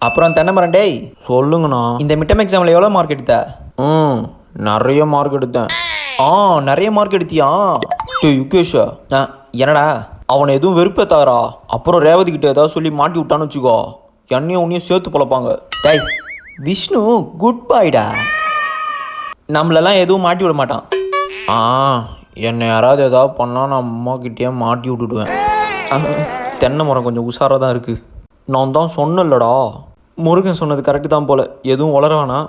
அப்புறம் தென்னமரம் டேய் சொல்லுங்கண்ணா. இந்த மிட்டம் எக்ஸாமில் எவ்வளோ மார்க் எடுத்த? ம் நிறைய மார்க் எடுத்தேன். நிறைய மார்க் எடுத்தியா? யுகேஷா என்னடா? அவனை எதுவும் வெறுப்பேத்தாரா. அப்புறம் ரேவதி கிட்ட ஏதாவது சொல்லி மாட்டி விட்டான்னு வச்சுக்கோ, என்னையும் உன்னையும் சேர்த்து பொழப்பாங்க. டேய் விஷ்ணு குட் பாய்டா, நம்மளெல்லாம் எதுவும் மாட்டி விட மாட்டான். என்னை யாராவது ஏதாவது பண்ணால் நான் அம்மா கிட்டேயே மாட்டி விட்டுடுவேன். தென்னை மரம் கொஞ்சம் உஷாராக தான் இருக்குது. நான் தான் சொன்னேன்லடா, முருகன் சொன்னது கரெக்டு தான் போல, எதுவும் வளர வேணாம்.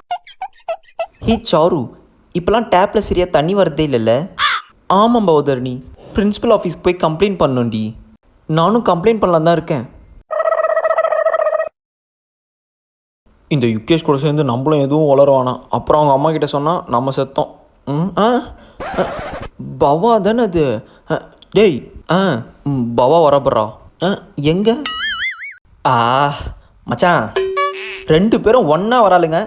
ஹே சாரு, இப்போலாம் டேப்பில் சரியாக தண்ணி வரதே இல்லைல்ல? ஆமாம் பௌதர்ணி, பிரின்சிபல் ஆஃபீஸ்க்கு போய் கம்ப்ளைண்ட் பண்ணணும்டி. நானும் கம்ப்ளைண்ட் பண்ணலாம் தான் இருக்கேன். இந்த யுகேஷ் கூட சேர்ந்து நம்மளும் எதுவும் வளர வேணாம். அப்புறம் அவங்க அம்மா கிட்ட சொன்னால் நம்ம செத்தோம். பவா தானே அது? டேய் பவா வரப்படுறா. எங்க? மச்சான் 2 பேரும் ஒன்றா வராளுங்க.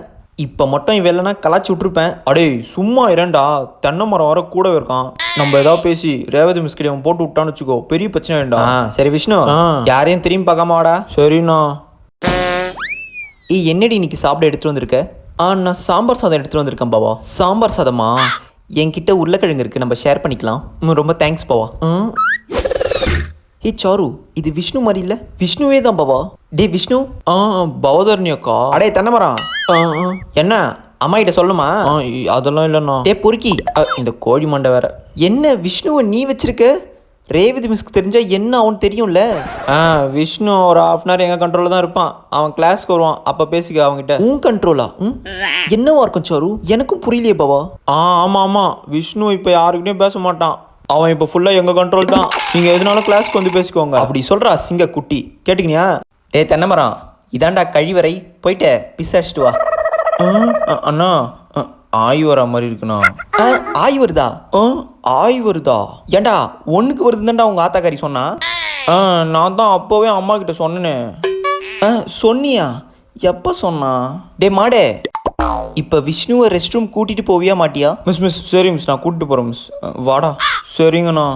இப்போ மட்டும் இவன் இல்லைன்னா கலாச்சி விட்ருப்பேன். அடே சும்மா இரண்டா, தென்னை மரம் வர கூடவே இருக்கான். நம்ம ஏதாவது பேசி ரேவதி மிஸ்கிட்ட அவன் போட்டு விட்டான்னு வச்சுக்கோ, பெரிய பிரச்சனை வேண்டாம். சரி விஷ்ணு, யாரையும் திரும்பி பார்க்காம வாடா. சரிண்ணா. என்னடி இன்னைக்கு சாப்பிட எடுத்துகிட்டு வந்திருக்க? நான் சாம்பார் சாதம் எடுத்துகிட்டு வந்திருக்கேன் பாவா. சாம்பார் சாதமா? என்கிட்ட உருளைக்கிழங்கு இருக்குது, நம்ம ஷேர் பண்ணிக்கலாம். ரொம்ப தேங்க்ஸ் பாவா. சாரு, இது விஷ்ணு மாதிரி இல்லை? விஷ்ணுவே தான் பாவா. டே விஷ்ணு. பவதர்ணி அக்கா. அடே தென்னமரம், என்ன அம்மா கிட்ட சொல்லுமா? அதெல்லாம் இல்லைண்ணா. டே பொறுக்கி, இந்த கோழி மண்டை வேற. என்ன விஷ்ணுவை நீ வச்சிருக்க? ரேவதி மிஸ்க்கு தெரிஞ்சா என்ன அவன் தெரியும்ல? விஷ்ணு ஒரு 1/2 hour எங்கள் கண்ட்ரோலில் தான் இருப்பான். அவன் கிளாஸ்க்கு வருவான், அப்போ பேசிக்க அவங்ககிட்ட. உன் கண்ட்ரோலா? என்னவா இருக்கும் சாரு? எனக்கும் புரியலையே பாவா. ஆமாம் ஆமாம், விஷ்ணு இப்போ யாருக்கிட்டையும் பேச மாட்டான். அவன் இப்போ ஃபுல்லாக எங்கள் கண்ட்ரோல் தான். நீங்கள் எதுனாலும் கிளாஸ்க்கு வந்து பேசிக்கோங்க. அப்படி சொல்கிறா சிங்க குட்டி, கேட்டுக்கினியா? டே தென்னமரம், இதாண்டா கழிவறை, போயிட்டு பிஸ் அடிச்சிட்டு வா. அண்ணா ஆய் வர மாதிரி இருக்குண்ணா. ஆய் வருதா? ஆய் வருதா? ஏண்டா ஒன்றுக்கு வருதுதான்டா உங்கள் ஆத்தாக்காரி சொன்னா. நான் தான் அப்போவே அம்மா கிட்ட சொன்னேனே. சொன்னியா? எப்போ சொன்னா? டே மாடே, இப்போ விஷ்ணுவை ரெஸ்ட் ரூம் கூட்டிகிட்டு போவியா மாட்டியா? மிஸ் சரி மிஸ், நான் கூப்பிட்டு போகிறேன் மிஸ். வாடா. சரிங்கண்ணா.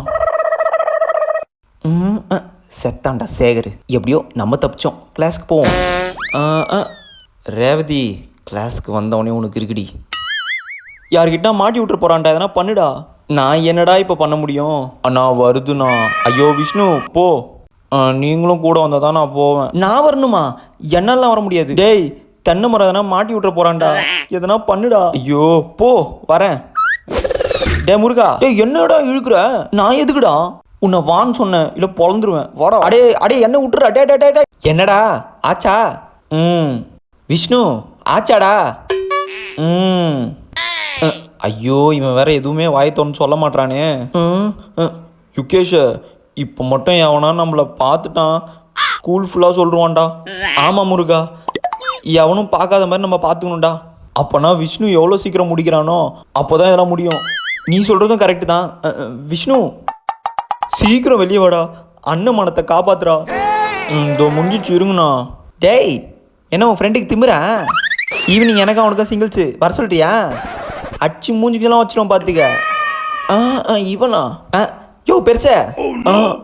செத்தாண்டா சேகர். எப்படியோ நம்ம தப்பிச்சோம். கிளாஸ்க்கு போவோம். ரேவதி கிளாஸ்க்கு வந்தவனே உனக்கு இருக்குடி. யார்கிட்ட மாட்டி விட்டுற போகிறான்டா, எதனா பண்ணுடா. நான் என்னடா இப்போ பண்ண முடியும்? அண்ணா வருதுண்ணா. ஐயோ விஷ்ணு போ, நீங்களும் கூட வந்தால் தான் நான் போவேன். நான் வரணுமா? என்னெல்லாம் வர முடியாது. டேய் தென்னை மரம் எதனா மாட்டி விட்டுற போகிறான்டா, எதனா பண்ணுடா. ஐயோ போ, வரேன். டே முருகா, டேய் என்னடா இழுக்கிற? நான் எதுக்குடா? உன்னை வான்னு சொன்னேன், இல்லை பொழந்துருவேன். வாடா. அடே என்ன விட்டுறா? டே என்னடா ஆச்சா? விஷ்ணு ஆச்சாடா? ஐயோ இவன் வேற எதுவுமே வாயத்தோன்னு சொல்ல மாட்டானே. யுகேஷ் இப்போ மட்டும் எவனா நம்மளை பார்த்துட்டான், ஸ்கூல் ஃபுல்லாக சொல்லிடுவான்டா. ஆமாம் முருகா, எவனும் பார்க்காத மாதிரி நம்ம பார்த்துக்கணும்டா. அப்போனா விஷ்ணு எவ்வளோ சீக்கிரம் முடிக்கிறானோ அப்போ தான் இதெல்லாம் முடியும். நீ சொல்கிறதும் கரெக்டு தான். விஷ்ணு சீக்கிரம் வெளியே வாடா, அண்ணன் மனத்தை காப்பாத்துறா. இதோ முடிஞ்சிச்சு, இருங்கண்ணா. டேய் என்ன உன் ஃப்ரெண்டுக்கு திமுறா? ஈவினிங் எனக்கு அவனுக்கு சிங்கிள்ஸு வர சொல்லிட்டியா? அடிச்சு மூஞ்சிக்கெல்லாம் வச்சிருவோம் பார்த்துக்க. இவனா? யோ பெருசா.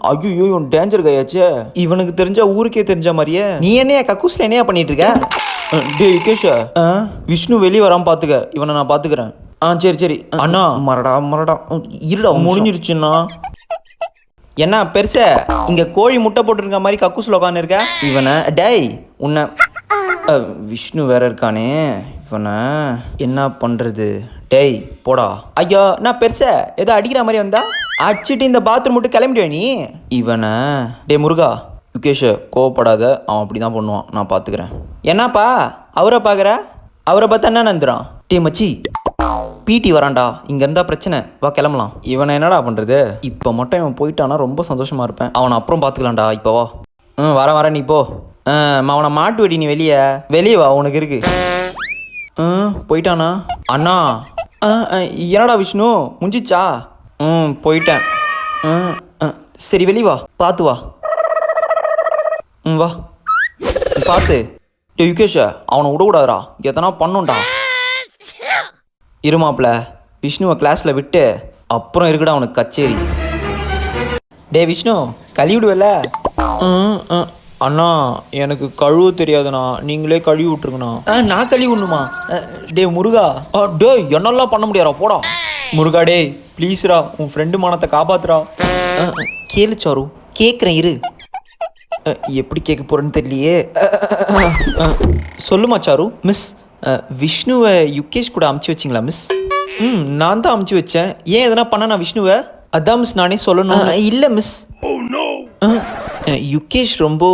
ஐயோ இவன் டேஞ்சர் கையாச்சே. இவனுக்கு தெரிஞ்சா ஊருக்கே தெரிஞ்ச மாதிரியே. நீ என்னையா கக்கூஸ்ல என்னையா பண்ணிட்டு இருக்க? டே யுகேஷ், விஷ்ணு வெளியே வராமல் பார்த்துக்க, இவனை நான் பார்த்துக்கிறேன். சரி அண்ணா. மரடா இருடா, முடிஞ்சிருச்சுண்ணா. என்ன பெருசா இங்க கோழி முட்டை போட்டுருக்க மாதிரி கக்கூஸ்ல உட்காந்து இருக்க? இவனை டேய் உன்னை விஷ்ணு வேற இருக்கானே, இவனை என்ன பண்றது? டேய் போடா. ஐயோ நான் பெருசா ஏதோ அடிக்கிற மாதிரி வந்தா அடிச்சுட்டு இந்த பாத்ரூம் மட்டும் கிளம்பிடுவே நீ. இவனை டே முருகா. யுகேஷ் கோவப்படாத, அவன் அப்படி தான் பண்ணுவான், நான் பார்த்துக்கிறேன். என்னப்பா அவரை பார்க்குற? அவரை பார்த்தா என்ன நந்துறான்? டே மச்சி, பிடி வரான்டா, இங்கே இருந்தால் பிரச்சனை, வா கிளம்பலாம். இவனை என்னடா பண்ணுறது? இப்போ மட்டும் இவன் போயிட்டானா ரொம்ப சந்தோஷமாக இருப்பேன். அவனை அப்புறம் பார்த்துக்கலாம்டா, இப்போ வா. வரேன் நீ போ. அவனை மாட்டு வெடி, நீ வெளியே வா, உனக்கு இருக்கு. போயிட்டானா? அண்ணா. என்னடா விஷ்ணு முடிஞ்சிச்சா? போயிட்டேன். சரி வெளியே வா, பார்த்து வா. வா பார்த்து. டே யுகேஷ், அவனை விடக்கூடாதுடா, எதனா பண்ணுண்டா. இருமாப்ல விஷ்ணுவை கிளாஸில் விட்டு அப்புறம் இருக்குடா அவனுக்கு கச்சேரி. டே விஷ்ணு கழுவிடுவல? அண்ணா எனக்கு கழுவு தெரியாதுண்ணா நீங்களே கழுவி விட்டுருங்கண்ணா. நான் கழுவி விடணுமா? டே முருகா. டே என்னெல்லாம் பண்ண முடியாதா போடா. முருகா டே ப்ளீஸ்ரா உன் ஃப்ரெண்டு மானத்தை காப்பாத்துறா. கேளு சாரு, கேட்குறேன் இரு. எப்படி கேட்க போகிறேன்னு தெரியலையே. சொல்லுமா சாரு. மிஸ், விஷ்ணுவை யுகேஷ் கூட அமுச்சு வச்சிங்களா மிஸ்? நான் தான் அமுச்சு வச்சேன். ஏன் எதனா பண்ண நான் விஷ்ணுவை? அதான் மிஸ் நானே சொல்லணும். இல்லை மிஸ், யுகேஷ் ரொம்ப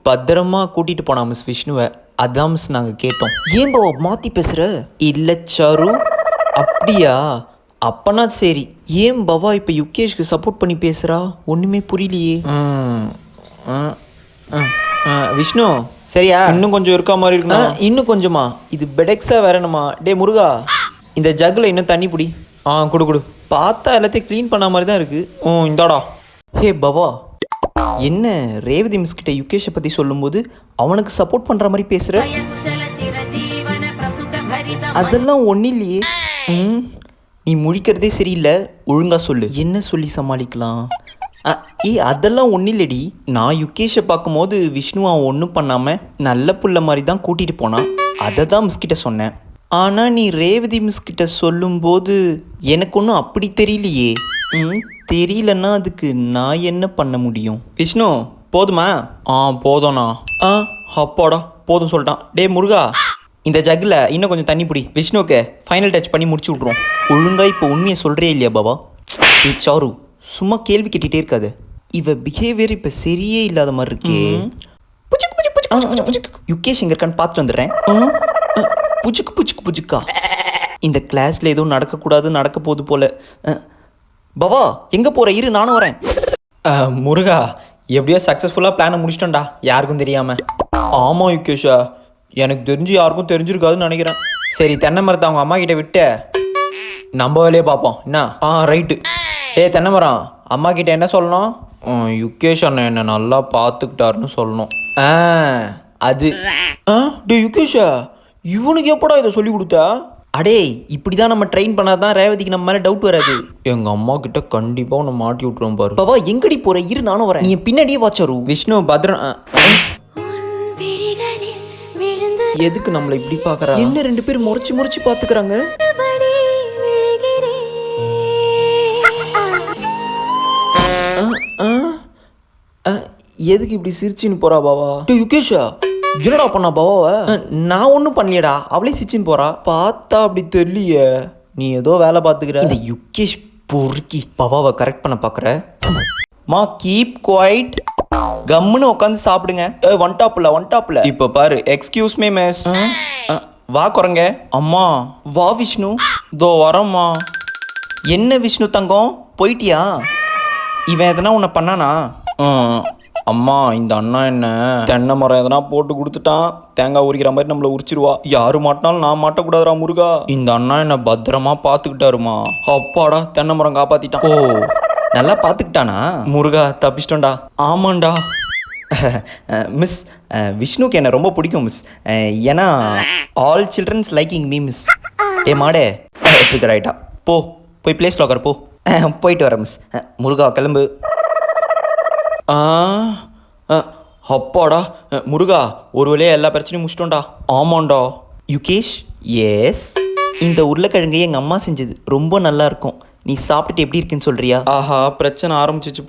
பத்திரமா கூட்டிகிட்டு போனா மிஸ் விஷ்ணுவை. அதான் மிஸ் நாங்கள் கேட்டோம். ஏன் பாவா மாற்றி பேசுகிற? இல்லை சாரு. அப்படியா? அப்பனா சரி. ஏன் பாவா இப்போ யுகேஷ்க்கு சப்போர்ட் பண்ணி பேசுகிறா? ஒன்றுமே புரியலையே. விஷ்ணு சரியா? இன்னும் கொஞ்சம் இருக்கா மாதிரி இருக்குண்ணா. இன்னும் கொஞ்சமா? இது பெடெக்ஸாக வேறணுமா? டே முருகா, இந்த ஜக்கில் இன்னும் தண்ணி பிடி. கொடு கொடு. பார்த்தா எல்லாத்தையும் க்ளீன் பண்ண மாதிரி தான் இருக்குது. இந்தாடா. ஹே பவா, என்ன ரேவதி மிஸ் கிட்ட யுகேஷை பற்றி சொல்லும்போது அவனுக்கு சப்போர்ட் பண்ணுற மாதிரி பேசுகிற? அதெல்லாம் ஒன்றும் இல்லையே. நீ முழிக்கிறதே சரியில்லை, ஒழுங்காக சொல்லு. என்ன சொல்லி சமாளிக்கலாம்? அதெல்லாம் ஒன்றும் இல்லடி. நான் யுகேஷை பார்க்கும்போது விஷ்ணு அவன் ஒன்றும் பண்ணாமல் நல்ல புள்ள மாதிரி தான் கூட்டிகிட்டு போனான். அதை தான் மிஸ்கிட்ட சொன்னேன். ஆனால் நீ ரேவதி மிஸ்கிட்ட சொல்லும்போது எனக்கு ஒன்றும் அப்படி தெரியலையே. தெரியலன்னா அதுக்கு நான் என்ன பண்ண முடியும்? விஷ்ணு போதுமா? போதும்ண்ணா. அப்பாடா போதும் சொல்லிட்டான். டே முருகா, இந்த ஜக்கில் இன்னும் கொஞ்சம் தண்ணி பிடி. விஷ்ணுவுக்கு ஃபைனல் டச் பண்ணி முடிச்சு விட்ருவோம். ஒழுங்காக இப்போ உண்மையை சொல்கிறே இல்லையா பாபா? சாரு, சும்மா கேள்வி கேட்டுகிட்டே இருக்காது. இவ பிஹேவியர் இப்போ சரியே இல்லாத மாதிரி இருக்கே. யுகேஷ் எங்க இருக்கான்னு பார்த்துட்டு வந்துடுறேன். புச்சுக்கு புச்சுக்கு புச்சுக்கா. இந்த கிளாஸில் எதுவும் நடக்கக்கூடாது, நடக்க போகுது போல. பவா எங்கே போகிற? இரு நானும் வரேன். முருகா எப்படியோ சக்ஸஸ்ஃபுல்லாக பிளானை முடிச்சிட்டோம்டா, யாருக்கும் தெரியாமல். ஆமாம் யுகேஷா, எனக்கு தெரிஞ்சு யாருக்கும் தெரிஞ்சிருக்காதுன்னு நினைக்கிறேன். சரி, தென்னை மரத்தை அவங்க அம்மா கிட்ட விட்டு நம்ம வேலையே பார்ப்போம் என்ன? ரைட்டு. டே தென்னை மரம், அம்மா கிட்ட என்ன சொல்லணும்? யுகேஷ் அண்ணன் என்னை நல்லா பார்த்துக்கிட்டாருன்னு சொல்லணும். அது. டே யுகேஷா, இவனுக்கு எப்படா இதை சொல்லி கொடுத்தா? அடே, இப்படி தான் நம்ம ட்ரெயின் பண்ணாதான் ரேவதிக்கு நம்ம மேலே டவுட் வராது. எங்கள் அம்மா கிட்ட கண்டிப்பாக உன்னை மாட்டி விட்ருவோம் பாரு. பாவா எங்கடி போகிற? இரு நானும் வரேன். நீ பின்னாடியே வாச்சாரு. விஷ்ணு பத்ரன். எதுக்கு நம்மளை இப்படி பார்க்குறா? என்ன ரெண்டு பேரும் முறைச்சி முறைச்சி பார்த்துக்கிறாங்க? எதுக்கு இப்படி சிரிச்சின்னு போறா பாவா? யுகேஷா என்னடா பண்ணா பாவாவை? நான் ஒன்றும் பண்ணலையடா, அவளே சிரிச்சின்னு போறா. பார்த்தா அப்படி தெரியலையே. நீ ஏதோ வேலை பார்த்துக்கிற. இந்த யுகேஷ் பொறுக்கி பாவாவை கரெக்ட் பண்ண பார்க்குற. மா கீப் குவைட், கம்முன்னு உட்காந்து சாப்பிடுங்க. ஒன் டாப்ல. இப்போ பாரு, எக்ஸ்கியூஸ் மீ மிஸ். வா குரங்க. அம்மா வா விஷ்ணு. இதோ வரம்மா. என்ன விஷ்ணு தங்கம், போயிட்டியா? இவன் எதனா உன்னை பண்ணானா? அம்மா, இந்த அண்ணா என்ன தென்னை மரம் எதனா போட்டு கொடுத்துட்டான், தேங்காய் உரிக்கிற மாதிரி நம்மளை உரிச்சிருவா. யாரு மாட்டினாலும் நான் மாட்டக்கூடாதுரா முருகா. இந்த அண்ணா என்ன பத்திரமா பார்த்துக்கிட்டாருமா. அப்பாடா, தென்னை மரம் காப்பாத்திட்டான். ஓ, நல்லா பார்த்துக்கிட்டானா? முருகா தப்பிச்சிட்டோண்டா. ஆமாண்டா. மிஸ், விஷ்ணுக்கு என்ன ரொம்ப பிடிக்கும் மிஸ். ஏன்னா all childrens liking me miss. மாடே ரைட்டா போய் பிளேஸ் லாக்கர் போ. போயிட்டு வரேன் மிஸ். முருகா கிளம்பு. அப்பாடா முருகா, ஒரு வழியாக எல்லா பிரச்சனையும் முடிச்சிட்டோம்டா. ஆமாண்டா. யுகேஷ், எஸ், இந்த உருளைக்கிழங்கு எங்கள் அம்மா செஞ்சது ரொம்ப நல்லா இருக்கும். நீ சாப்பிட்டுட்டு எப்படி இருக்குன்னு சொல்றியா? ஆஹா, பிரச்சனை ஆரம்பிச்சிச்சு.